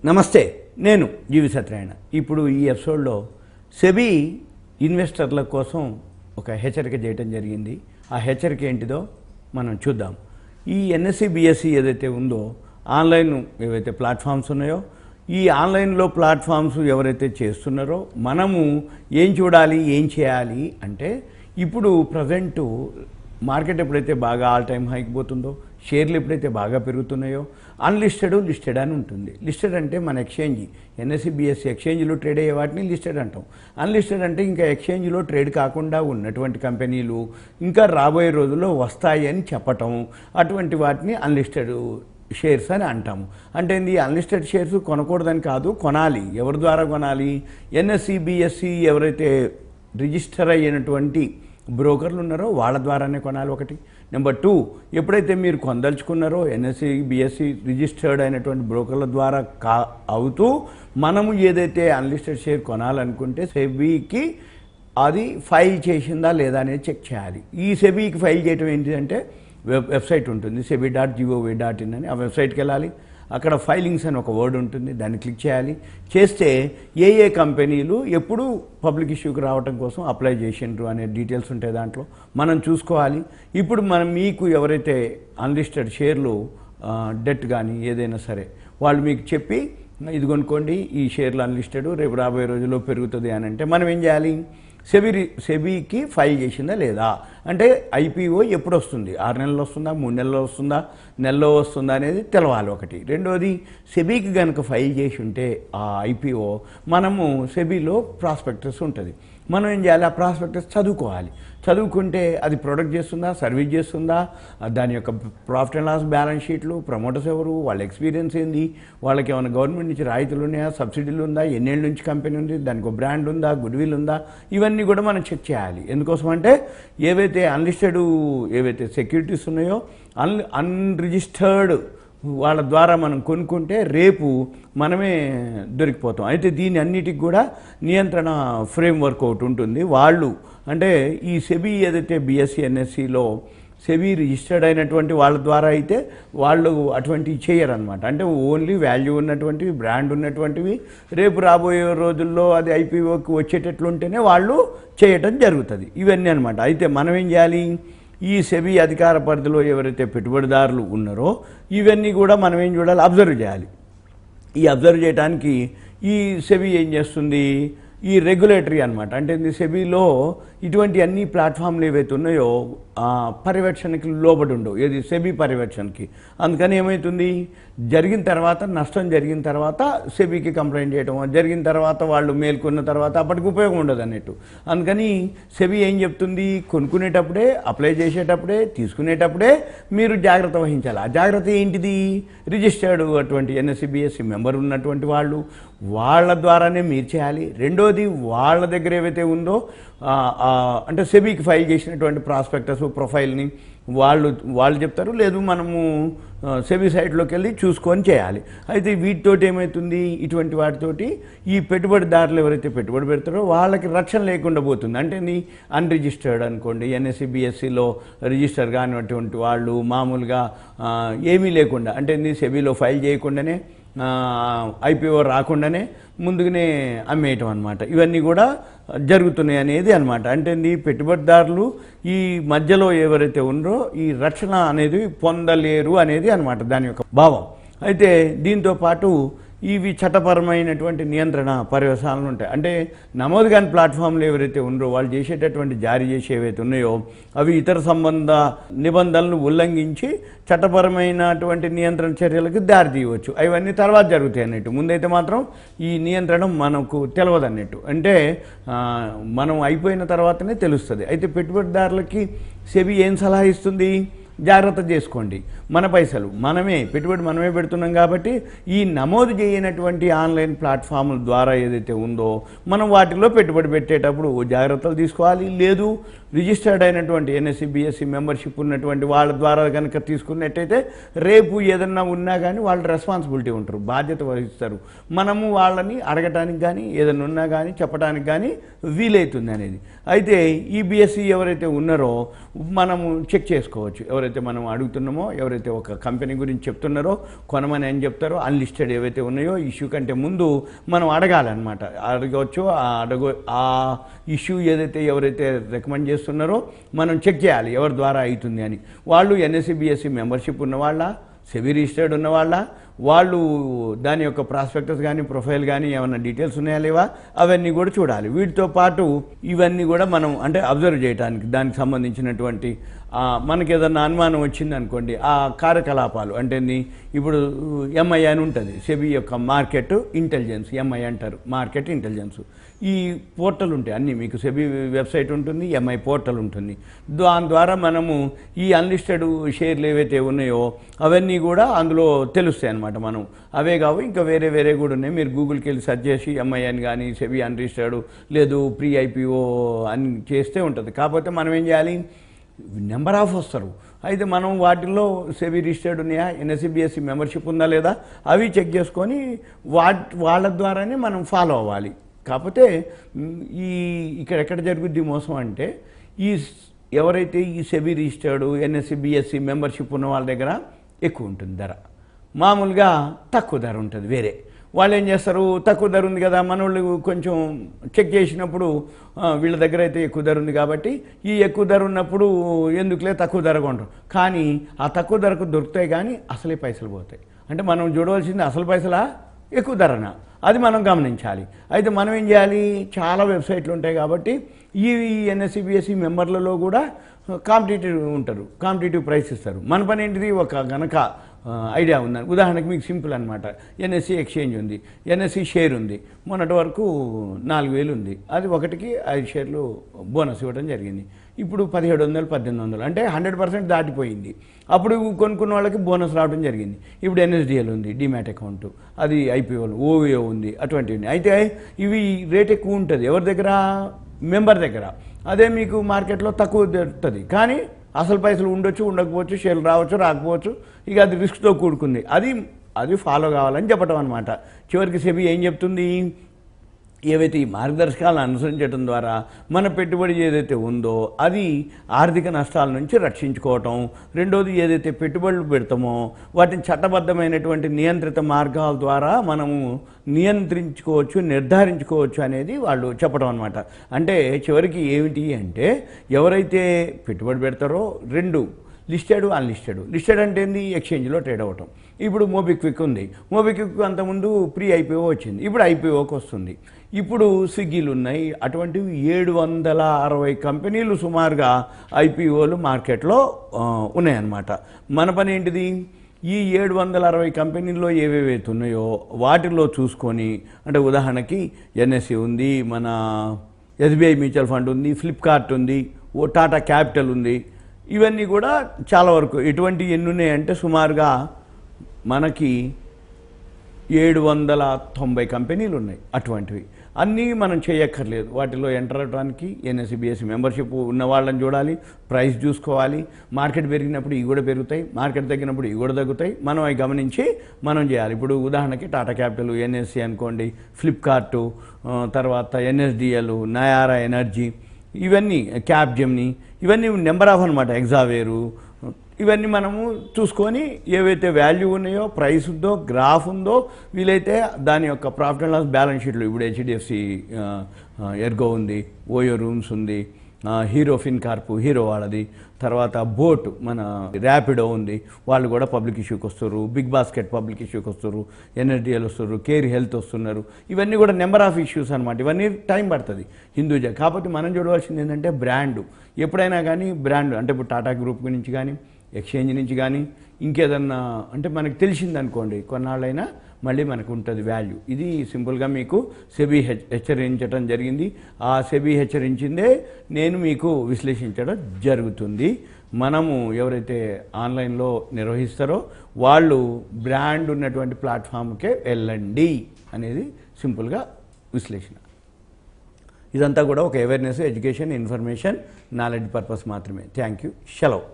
నమస్తే, నేను జీవి సత్యనారాయణ. ఇప్పుడు ఈ ఎపిసోడ్లో సెబీ ఇన్వెస్టర్ల కోసం ఒక హెచ్చరిక చేయడం జరిగింది. ఆ హెచ్చరిక ఏంటిదో మనం చూద్దాం. ఈ ఎన్ఎస్సి బిఎస్సి ఏదైతే ఉందో, ఆన్లైన్ ఏవైతే ప్లాట్ఫామ్స్ ఉన్నాయో, ఈ ఆన్లైన్లో ప్లాట్ఫామ్స్ ఎవరైతే చేస్తున్నారో మనము ఏం చూడాలి, ఏం చేయాలి అంటే, ఇప్పుడు ప్రజెంటు మార్కెట్ ఎప్పుడైతే బాగా ఆల్ టైమ్ హైక్ పోతుందో, షేర్లు ఎప్పుడైతే బాగా పెరుగుతున్నాయో, అన్లిస్టెడ్ లిస్టెడ్ అని ఉంటుంది. లిస్టెడ్ అంటే మన ఎక్స్చేంజ్, ఎన్ఎస్సి బిఎస్సి ఎక్స్చేంజ్లో ట్రేడ్ అయ్యే వాటిని లిస్టెడ్ అంటాం. అన్లిస్టెడ్ అంటే ఇంకా ఎక్స్చేంజ్లో ట్రేడ్ కాకుండా ఉన్నటువంటి కంపెనీలు ఇంకా రాబోయే రోజుల్లో వస్తాయి అని చెప్పటం, అటువంటి వాటిని అన్లిస్టెడ్ షేర్స్ అని అంటాము. అంటే ఈ అన్లిస్టెడ్ షేర్స్ కొనకూడదని కాదు, కొనాలి. ఎవరి ద్వారా కొనాలి? ఎన్ఎస్సి బిఎస్సి ఎవరైతే రిజిస్టర్ అయినటువంటి బ్రోకర్లు ఉన్నారో వాళ్ళ ద్వారానే కొనాలి. ఒకటి. నెంబర్ 2, ఎప్పుడైతే మీరు కొనదలుచుకున్నారో ఎన్ఎస్సి బిఎస్సి రిజిస్టర్డ్ అయినటువంటి బ్రోకర్ల ద్వారా అవుతూ మనము ఏదైతే అన్లిస్టెడ్ షేర్ కొనాలనుకుంటే సెబీకి అది ఫైల్ చేసిందా లేదా అనేది చెక్ చేయాలి. ఈ సెబీకి ఫైల్ చేయడం ఏంటిదంటే వెబ్సైట్ ఉంటుంది, sebi.gov.in అని. ఆ వెబ్సైట్కి వెళ్ళాలి. అక్కడ ఫైలింగ్స్ అని ఒక వర్డ్ ఉంటుంది, దాన్ని క్లిక్ చేయాలి. చేస్తే ఏ కంపెనీలు ఎప్పుడు పబ్లిక్ ఇష్యూకి రావడం కోసం అప్లై చేసిండ్రు అనే డీటెయిల్స్ ఉంటాయి దాంట్లో, మనం చూసుకోవాలి. ఇప్పుడు మీకు ఎవరైతే అన్లిస్టెడ్ షేర్లు డెట్ కానీ ఏదైనా సరే వాళ్ళు మీకు చెప్పి ఇది కొనుక్కోండి, ఈ షేర్లు అన్లిస్టెడ్, రేపు రాబోయే రోజుల్లో పెరుగుతుంది అని అంటే మనం ఏం చేయాలి? సెబీకి ఫైల్ చేసిందా లేదా అంటే ఐపీఓ ఎప్పుడు వస్తుంది, 6 నెలలు వస్తుందా, 3 నెలలు వస్తుందా, నెలలో వస్తుందా అనేది తెలవాలి. ఒకటి. రెండోది, సెబీకి కనుక ఫైల్ చేసి ఉంటే ఆ ఐపీఓ, మనము సెబీలో ప్రాస్పెక్టస్ ఉంటుంది, మనం ఏం చేయాలి? ఆ ప్రాస్పెక్టస్ చదువుకోవాలి. చదువుకుంటే అది ప్రొడక్ట్ చేస్తుందా, సర్వీస్ చేస్తుందా, దాని యొక్క ప్రాఫిట్ అండ్ లాస్ బ్యాలెన్స్ షీట్లు, ప్రమోటర్స్ ఎవరు, వాళ్ళ ఎక్స్పీరియన్స్ ఏంది, వాళ్ళకి ఏమైనా గవర్నమెంట్ నుంచి రాయితీలు ఉన్నాయా, సబ్సిడీలు ఉందా, ఎన్నేళ్ళ నుంచి కంపెనీ ఉంది, దానికి ఒక బ్రాండ్ ఉందా, గుడ్ విల్ ఉందా, ఇవన్నీ కూడా మనం చెక్ చేయాలి. ఎందుకోసం అంటే ఏవైతే అన్లిస్టెడ్ ఏవైతే సెక్యూరిటీస్ ఉన్నాయో అన్రిజిస్టర్డ్ వాళ్ళ ద్వారా మనం కొనుక్కుంటే రేపు మనమే దొరికిపోతాం. అయితే దీని అన్నిటికి కూడా నియంత్రణ ఫ్రేమ్వర్క్ ఒకటి ఉంటుంది. వాళ్ళు అంటే ఈ సెబీ ఏదైతే బిఎస్సి ఎన్ఎస్సిలో సెబీ రిజిస్టర్డ్ అయినటువంటి వాళ్ళ ద్వారా అయితే వాళ్ళు అటువంటివి చేయరనమాట. అంటే ఓన్లీ వాల్యూ ఉన్నటువంటివి, బ్రాండ్ ఉన్నటువంటివి, రేపు రాబోయే రోజుల్లో అది ఐపీఓకి వచ్చేటట్లుంటేనే వాళ్ళు చేయటం జరుగుతుంది. ఇవన్నీ అనమాట. అయితే మనం ఏం చేయాలి? ఈ సెబీ అధికార పరిధిలో ఎవరైతే పెట్టుబడిదారులు ఉన్నారో ఇవన్నీ కూడా మనం ఏం చూడాలి? అబ్జర్వ్ చేయాలి. ఈ అబ్జర్వ్ చేయడానికి ఈ సెబీ ఏం చేస్తుంది? ఈ రెగ్యులేటరీ అనమాట. అంటే సెబీలో ఇటువంటి అన్ని ప్లాట్ఫామ్లు ఏవైతే ఉన్నాయో పర్యవేక్షణకి లోబడి ఉండవు, ఏది సెబీ పర్యవేక్షణకి. అందుకని ఏమవుతుంది? జరిగిన తర్వాత, నష్టం జరిగిన తర్వాత సెబీకి కంప్లైంట్ చేయడం, జరిగిన తర్వాత వాళ్ళు మేల్కొన్న తర్వాత అప్పటికి ఉపయోగం ఉండదు అన్నట్టు. అందుకని సెబీ ఏం చెప్తుంది? కొనుక్కునేటప్పుడే, అప్లై చేసేటప్పుడే, తీసుకునేటప్పుడే మీరు జాగ్రత్త వహించాలి. ఆ జాగ్రత్త ఏంటిది? రిజిస్టర్డ్ అటువంటి ఎన్ఎస్సి బిఎస్సి మెంబర్ ఉన్నటువంటి వాళ్ళు, వాళ్ళ ద్వారానే మీరు చేయాలి. రెండోది, వాళ్ళ దగ్గర ఏవైతే ఉందో అంటే సెబీకి ఫైల్ చేసినటువంటి ప్రాస్పెక్టస్ ప్రొఫైల్ని వాళ్ళు చెప్తారు, లేదు మనము సెబీ సైట్లోకి వెళ్ళి చూసుకొని చేయాలి. అయితే వీటితోటి ఏమవుతుంది? ఇటువంటి వాటితోటి ఈ పెట్టుబడిదారులు ఎవరైతే పెట్టుబడి పెడతారో వాళ్ళకి రక్షణ లేకుండా పోతుంది. అంటే అన్రిజిస్టర్డ్ అనుకోండి, ఎన్ఎస్సి బిఎస్సిలో రిజిస్టర్ కానిటువంటి వాళ్ళు మామూలుగా ఏమీ లేకుండా, అంటే సెబీలో ఫైల్ చేయకుండానే, ఐపీఓ రాకుండానే ముందుగానే అమ్మేయటం అనమాట. ఇవన్నీ కూడా జరుగుతున్నాయి అనేది అనమాట. అంటే పెట్టుబడిదారులు ఈ మధ్యలో ఎవరైతే ఉన్నారో ఈ రక్షణ అనేది పొందలేరు అనేది అనమాట దాని యొక్క భావం. అయితే దీంతో పాటు ఇవి చట్టపరమైనటువంటి నియంత్రణ పర్యవసానాలు ఉంటాయి. అంటే నమోదు కాని ప్లాట్ఫామ్లు ఎవరైతే ఉన్నారో వాళ్ళు చేసేటటువంటి జారీ చేసే ఏవైతే ఉన్నాయో అవి ఇతర సంబంధ నిబంధనలను ఉల్లంఘించి చట్టపరమైనటువంటి నియంత్రణ చర్యలకు దారి తీయవచ్చు. అవన్నీ తర్వాత జరుగుతాయి అన్నట్టు. ముందైతే మాత్రం ఈ నియంత్రణ మనకు తెలియదు అన్నట్టు. అంటే మనం అయిపోయిన తర్వాతనే తెలుస్తుంది. అయితే పెట్టుబడిదారులకి సెబీ ఏం సలహా ఇస్తుంది? జాగ్రత్త చేసుకోండి, మన పైసలు పెట్టుబడి మనమే పెడుతున్నాం కాబట్టి ఈ నమోదు చేయనటువంటి ఆన్లైన్ ప్లాట్ఫామ్ల ద్వారా ఏదైతే ఉందో మనం వాటిలో పెట్టుబడి పెట్టేటప్పుడు జాగ్రత్తలు తీసుకోవాలి. లేదు రిజిస్టర్డ్ అయినటువంటి ఎన్ఎస్సి బిఎస్సి మెంబర్షిప్ ఉన్నటువంటి వాళ్ళ ద్వారా కనుక తీసుకున్నట్టయితే రేపు ఏదన్నా ఉన్నా కానీ వాళ్ళు రెస్పాన్సిబిలిటీ ఉంటారు, బాధ్యత వహిస్తారు. మనము వాళ్ళని అడగటానికి కానీ ఏదైనా ఉన్నా కానీ చెప్పడానికి కానీ వీలవుతుంది అనేది. అయితే ఈ బిఎస్సి ఎవరైతే ఉన్నారో మనము చెక్ చేసుకోవచ్చు. ఎవరైతే మనం అడుగుతున్నామో, ఎవరైతే ఒక కంపెనీ గురించి చెప్తున్నారో, కొనమని అని చెప్తారో, అన్లిస్టెడ్ ఏవైతే ఉన్నాయో ఇష్యూ కంటే ముందు మనం అడగాలన్నమాట. అడగవచ్చు. ఆ ఇష్యూ ఏదైతే ఎవరైతే రికమెండ్ చేస్తున్నారో మనం చెక్ చేయాలి ఎవరి ద్వారా అవుతుంది అని. వాళ్ళు ఎన్ఎస్సి బిఎస్సి మెంబర్షిప్ ఉన్నవాళ్ళ, సెబీ రిజిస్టర్డ్ ఉన్నవాళ్ళ, వాళ్ళు దాని యొక్క ప్రాస్పెక్టస్ కానీ ప్రొఫైల్ కానీ ఏమైనా డీటెయిల్స్ ఉన్నాయా లేవా అవన్నీ కూడా చూడాలి. వీటితో పాటు ఇవన్నీ కూడా మనం అంటే అబ్జర్వ్ చేయడానికి దానికి సంబంధించినటువంటి మనకి ఏదన్నా అనుమానం వచ్చింది అనుకోండి, ఆ కార్యకలాపాలు అంటే ఇప్పుడు ఎంఐ అని ఉంటుంది, సెబీ యొక్క మార్కెట్ ఇంటెలిజెన్స్, ఎంఐ అంటారు మార్కెట్ ఇంటెలిజెన్స్. ఈ పోర్టల్ ఉంటాయి అన్నీ, మీకు సెబీ వెబ్సైట్ ఉంటుంది, ఎంఐ పోర్టల్ ఉంటుంది. దాని ద్వారా మనము ఈ అన్లిస్టెడ్ షేర్లు ఏవైతే ఉన్నాయో అవన్నీ కూడా అందులో తెలుస్తాయి అన్నమాట. మనం అవే కావు ఇంకా వేరే వేరే కూడా ఉన్నాయి. మీరు గూగుల్కి వెళ్ళి సెర్చ్ చేసి ఎంఐ అని కానీ సెబీ అన్రిజిస్టర్డ్ లేదు ప్రీ ఐపీఓ అని చేస్తే ఉంటుంది. కాకపోతే మనం ఏం చేయాలి, నెంబర్ ఆఫ్ వస్తారు. అయితే మనం వాటిల్లో సెబీ రిజిస్టర్డ్ ఉన్నాయా, ఎన్ఎస్సి బిఎస్సి మెంబర్షిప్ ఉందా లేదా అవి చెక్ చేసుకొని వాళ్ళ ద్వారానే మనం ఫాలో అవ్వాలి. కాకపోతే ఎక్కడ జరుగుద్ది మోసం అంటే ఎవరైతే ఈ SEBI registered NSC BSE membership ఉన్న వాళ్ళ దగ్గర ఎక్కువ ఉంటుంది ధర, మామూలుగా తక్కువ ధర ఉంటుంది వేరే. వాళ్ళు ఏం చేస్తారు, తక్కువ ధర ఉంది కదా మన వాళ్ళు కొంచెం చెక్ చేసినప్పుడు వీళ్ళ దగ్గర అయితే ఎక్కువ ధర ఉంది కాబట్టి ఈ ఎక్కువ ధర ఉన్నప్పుడు ఎందుకులే తక్కువ ధర కొంటారు. కానీ ఆ తక్కువ ధరకు దొరుకుతాయి కానీ అసలే పైసలు పోతాయి. అంటే మనం చూడవలసింది అసలు పైసలా ఎక్కువ ధరనా, అది మనం గమనించాలి. అయితే మనం ఏం చేయాలి, చాలా వెబ్సైట్లు ఉంటాయి కాబట్టి ఈ ఎన్ఎస్సి బిఎస్సి మెంబర్లలో కూడా కాంపిటేటివ్ ఉంటారు, కాంపిటేటివ్ ప్రైస్ ఇస్తారు. మన పని ఏంటిది, ఒక గనక ఐడియా ఉందని ఉదాహరణకి మీకు సింపుల్ అనమాట, ఎన్ఎస్సి ఎక్స్చేంజ్ ఉంది, ఎన్ఎస్సి షేర్ ఉంది, మొన్నటి వరకు 4,000 ఉంది, అది ఒకటికి 5 షేర్లు బోనస్ ఇవ్వడం జరిగింది. ఇప్పుడు 1700 1800 అంటే 100% దాటిపోయింది. అప్పుడు కొనుక్కున్న వాళ్ళకి బోనస్ రావడం జరిగింది. ఇప్పుడు ఎన్ఎస్డిఎల్ ఉంది, డిమ్యాట్ అకౌంట్, అది ఐపీఓలు, ఓవిఓ ఉంది, అటువంటివి. అయితే ఇవి రేట్ ఎక్కువ ఉంటుంది ఎవరి దగ్గర, మెంబర్ దగ్గర. అదే మీకు మార్కెట్లో తక్కువ దొరుకుతుంది కానీ అసలు పైసలు ఉండొచ్చు ఉండకపోవచ్చు, షేర్లు రావచ్చు రాకపోవచ్చు, ఇక అది రిస్క్తో కూడుకుంది. అది ఫాలో కావాలని చెప్పడం అనమాట. చివరికి సెబీ ఏం చెప్తుంది, ఏవైతే ఈ మార్గదర్శకాలను అనుసరించడం ద్వారా మన పెట్టుబడి ఏదైతే ఉందో అది ఆర్థిక నష్టాల నుంచి రక్షించుకోవటం, రెండోది ఏదైతే పెట్టుబడులు పెడతామో వాటిని చట్టబద్ధమైనటువంటి నియంత్రిత మార్గాల ద్వారా మనము నియంత్రించుకోవచ్చు, నిర్ధారించుకోవచ్చు అనేది వాళ్ళు చెప్పడం అనమాట. అంటే చివరికి ఏమిటి అంటే ఎవరైతే పెట్టుబడి పెడతారో, రెండు లిస్టెడ్ అన్లిస్టెడ్. లిస్టెడ్ అంటే ఏంది, ఎక్స్చేంజ్లో ట్రేడ్ అవ్వటం. ఇప్పుడు మోబిక్విక్ ఉంది, మోబిక్విక్ అంతకుముందు ప్రీ ఐపీఓ వచ్చింది, ఇప్పుడు ఐపీఓకి వస్తుంది. ఇప్పుడు స్విగ్గీలు ఉన్నాయి, అటువంటివి 760 కంపెనీలు సుమారుగా ఐపీఓలు మార్కెట్లో ఉన్నాయన్నమాట. మన పని ఏంటిది, ఈ 760 కంపెనీల్లో ఏవేవైతే ఉన్నాయో వాటిల్లో చూసుకొని, అంటే ఉదాహరణకి ఎన్ఎస్సి ఉంది, మన ఎస్బీఐ మ్యూచువల్ ఫండ్ ఉంది, ఫ్లిప్కార్ట్ ఉంది, టాటా క్యాపిటల్ ఉంది, ఇవన్నీ కూడా చాలా వరకు ఎటువంటి ఎన్ని ఉన్నాయంటే సుమారుగా మనకి 790 కంపెనీలు ఉన్నాయి. అటువంటివి అన్నీ మనం చేయక్కర్లేదు, వాటిలో ఎంటర్ అవ్వడానికి ఎన్ఎస్సి బిఎస్సి మెంబర్షిప్ ఉన్న వాళ్ళని చూడాలి, ప్రైస్ చూసుకోవాలి. మార్కెట్ పెరిగినప్పుడు ఇవి కూడా పెరుగుతాయి, మార్కెట్ తగ్గినప్పుడు ఇవి కూడా తగ్గుతాయి. మనం అవి గమనించి మనం చేయాలి. ఇప్పుడు ఉదాహరణకి టాటా క్యాపిటల్, ఎన్ఎస్సి అనుకోండి, ఫ్లిప్కార్టు, తర్వాత ఎన్ఎస్డిఎల్, నయారా ఎనర్జీ, ఇవన్నీ క్యాప్ జెమిని, ఇవన్నీ నెంబర్ ఆఫ్ అనమాట, ఎగ్జావేరు, ఇవన్నీ మనము చూసుకొని ఏవైతే వాల్యూ ఉన్నాయో, ప్రైస్ ఉందో, గ్రాఫ్ ఉందో, వీలైతే దాని యొక్క ప్రాఫిట్ అండ్ లాస్ బ్యాలెన్స్ షీట్లు, ఇప్పుడు హెచ్డిఎఫ్సి ఎర్గో ఉంది, ఓయో రూమ్స్ ఉంది, హీరో ఫిన్కార్ప్ హీరో వాళ్ళది, తర్వాత బోట్ మన ర్యాపిడో ఉంది, వాళ్ళు కూడా పబ్లిక్ ఇష్యూకి వస్తారు, బిగ్ బాస్కెట్ పబ్లిక్ ఇష్యూకి వస్తారు, ఎన్ఎస్డిఎల్ వస్తారు, కేర్ హెల్త్ వస్తున్నారు. ఇవన్నీ కూడా నెంబర్ ఆఫ్ ఇష్యూస్ అనమాట. ఇవన్నీ టైం పడుతుంది హిందూజా. కాకపోతే మనం చూడవలసింది ఏంటంటే బ్రాండ్. ఎప్పుడైనా కానీ బ్రాండ్ అంటే ఇప్పుడు టాటా గ్రూప్ నుంచి కానీ, ఎక్స్చేంజ్ నుంచి కానీ, ఇంకేదన్నా అంటే మనకు తెలిసిందనుకోండి, కొన్నాళ్ళైనా మళ్ళీ మనకు ఉంటుంది వాల్యూ. ఇది సింపుల్గా మీకు సెబీ హెచ్చరించడం జరిగింది. ఆ సెబీ హెచ్చరించిందే నేను మీకు విశ్లేషించడం జరుగుతుంది. మనము ఎవరైతే ఆన్లైన్లో నిర్వహిస్తారో వాళ్ళు బ్రాండ్ ఉన్నటువంటి ప్లాట్ఫామ్కే వెళ్ళండి అనేది సింపుల్గా విశ్లేషణ. ఇదంతా కూడా ఒక awareness, education, information, knowledge purpose మాత్రమే. Thank you. సెలవు.